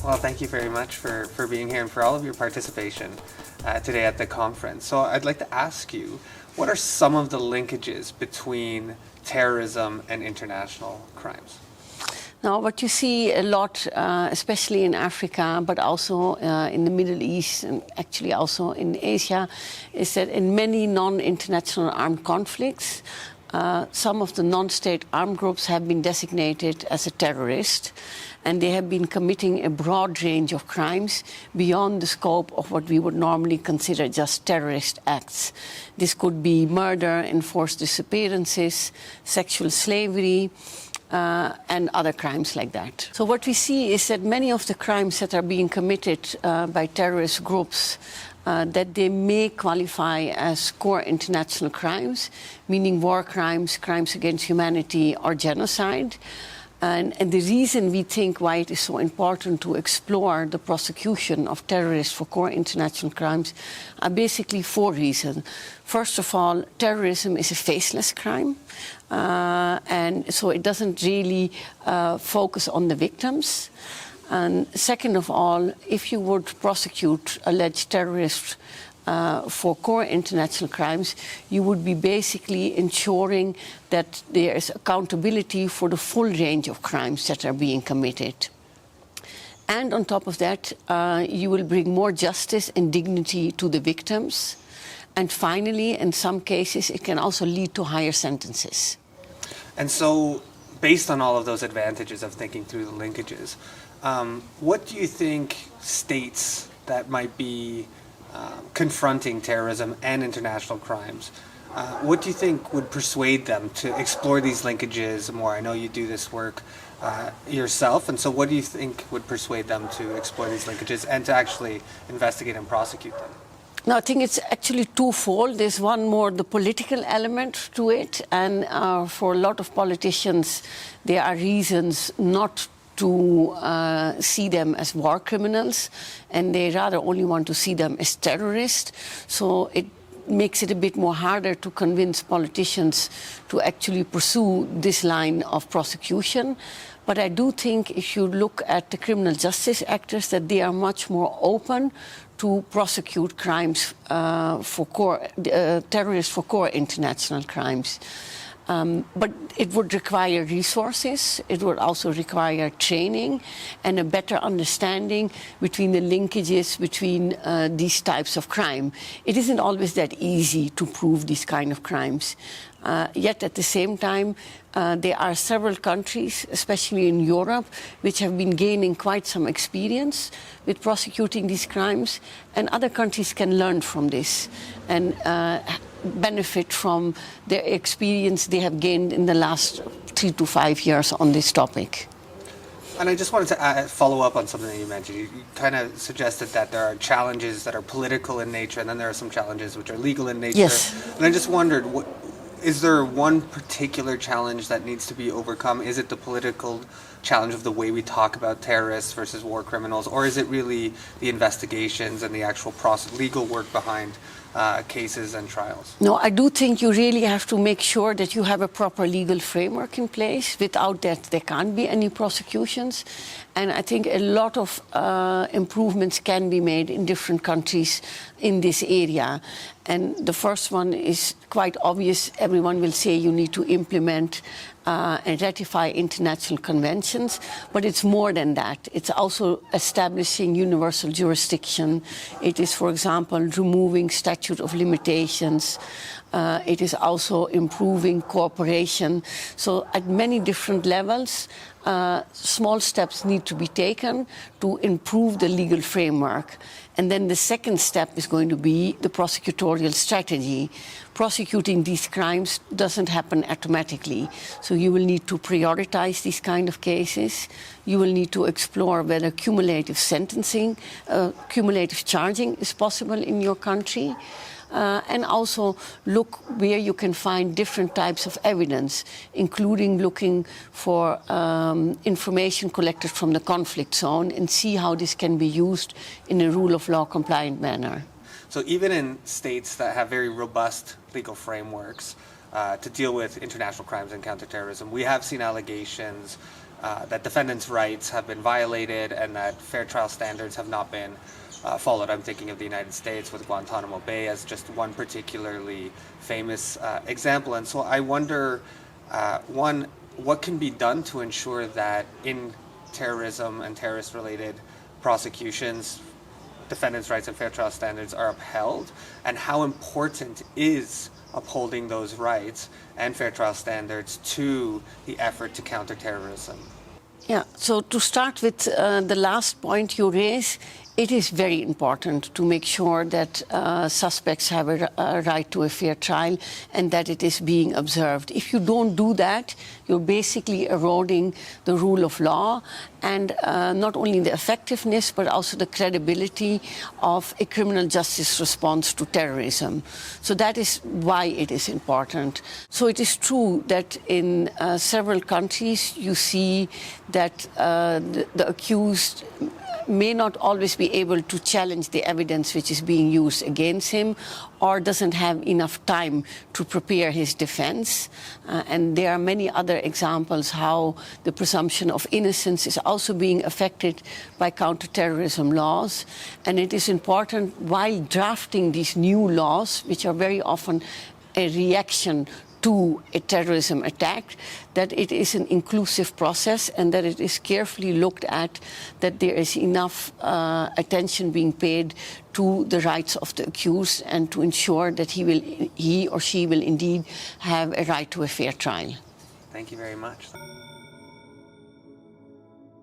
Well, thank you very much for being here and for all of your participation today at the conference. So I'd like to ask you, what are some of the linkages between terrorism and international crimes? Now, what you see a lot, especially in Africa, but also in the Middle East and actually also in Asia, is that in many non-international armed conflicts, some of the non-state armed groups have been designated as a terrorist, and they have been committing a broad range of crimes beyond the scope of what we would normally consider just terrorist acts. This could be murder, enforced disappearances, sexual slavery, and other crimes like that. So what we see is that many of the crimes that are being committed by terrorist groups that they may qualify as core international crimes, meaning war crimes, crimes against humanity, or genocide. And the reason we think why it is so important to explore the prosecution of terrorists for core international crimes are basically four reasons. First of all, terrorism is a faceless crime, and so it doesn't really focus on the victims. And second of all, if you would prosecute alleged terrorists for core international crimes, you would be basically ensuring that there is accountability for the full range of crimes that are being committed. And on top of that, you will bring more justice and dignity to the victims. And finally, in some cases, it can also lead to higher sentences. And so, based on all of those advantages of thinking through the linkages, what do you think states that might be confronting terrorism and international crimes, what do you think would persuade them to explore these linkages more? I know you do this work yourself, and so what do you think would persuade them to explore these linkages and to actually investigate and prosecute them? No, I think it's actually twofold. There's one more, the political element to it, and for a lot of politicians, there are reasons not to see them as war criminals, and they rather only want to see them as terrorists. So it makes it a bit more harder to convince politicians to actually pursue this line of prosecution. But I do think if you look at the criminal justice actors, that they are much more open to prosecute crimes for terrorists for core international crimes. But it would require resources, it would also require training and a better understanding between the linkages between these types of crime. It isn't always that easy to prove these kind of crimes. Yet at the same time, there are several countries, especially in Europe, which have been gaining quite some experience with prosecuting these crimes, and other countries can learn from this and benefit from the experience they have gained in the last 3 to 5 years on this topic. And I just wanted to follow up on something that you mentioned. You kind of suggested that there are challenges that are political in nature, and then there are some challenges which are legal in nature. Yes. And I just wondered, is there one particular challenge that needs to be overcome? Is it the political challenge of the way we talk about terrorists versus war criminals, or is it really the investigations and the actual legal work behind cases and trials? No, I do think you really have to make sure that you have a proper legal framework in place. Without that, there can't be any prosecutions. And I think a lot of improvements can be made in different countries in this area. And the first one is quite obvious. Everyone will say you need to implement and ratify international conventions, but it's more than that. It's also establishing universal jurisdiction. It is, for example, removing statute of limitations. It is also improving cooperation. So at many different levels, small steps need to be taken to improve the legal framework. And then the second step is going to be the prosecutorial strategy. Prosecuting these crimes doesn't happen automatically. So you will need to prioritize these kind of cases. You will need to explore whether cumulative sentencing, cumulative charging is possible in your country. And also look where you can find different types of evidence, including looking for information collected from the conflict zone and see how this can be used in a rule of law compliant manner. So even in states that have very robust legal frameworks to deal with international crimes and counterterrorism, we have seen allegations that defendants' rights have been violated and that fair trial standards have not been followed. I'm thinking of the United States with Guantanamo Bay as just one particularly famous example. And so I wonder, one, what can be done to ensure that in terrorism and terrorist-related prosecutions, defendants' rights and fair trial standards are upheld, and how important is upholding those rights and fair trial standards to the effort to counter terrorism? Yeah, so to start with the last point you raise, it is very important to make sure that suspects have a right to a fair trial and that it is being observed. If you don't do that, you're basically eroding the rule of law and not only the effectiveness but also the credibility of a criminal justice response to terrorism. So that is why it is important. So it is true that in several countries you see that the accused may not always be able to challenge the evidence which is being used against him or doesn't have enough time to prepare his defense. And there are many other examples how the presumption of innocence is also being affected by counterterrorism laws. And it is important while drafting these new laws, which are very often a reaction to a terrorism attack, that it is an inclusive process and that it is carefully looked at, that there is enough attention being paid to the rights of the accused and to ensure that he or she will indeed have a right to a fair trial. Thank you very much.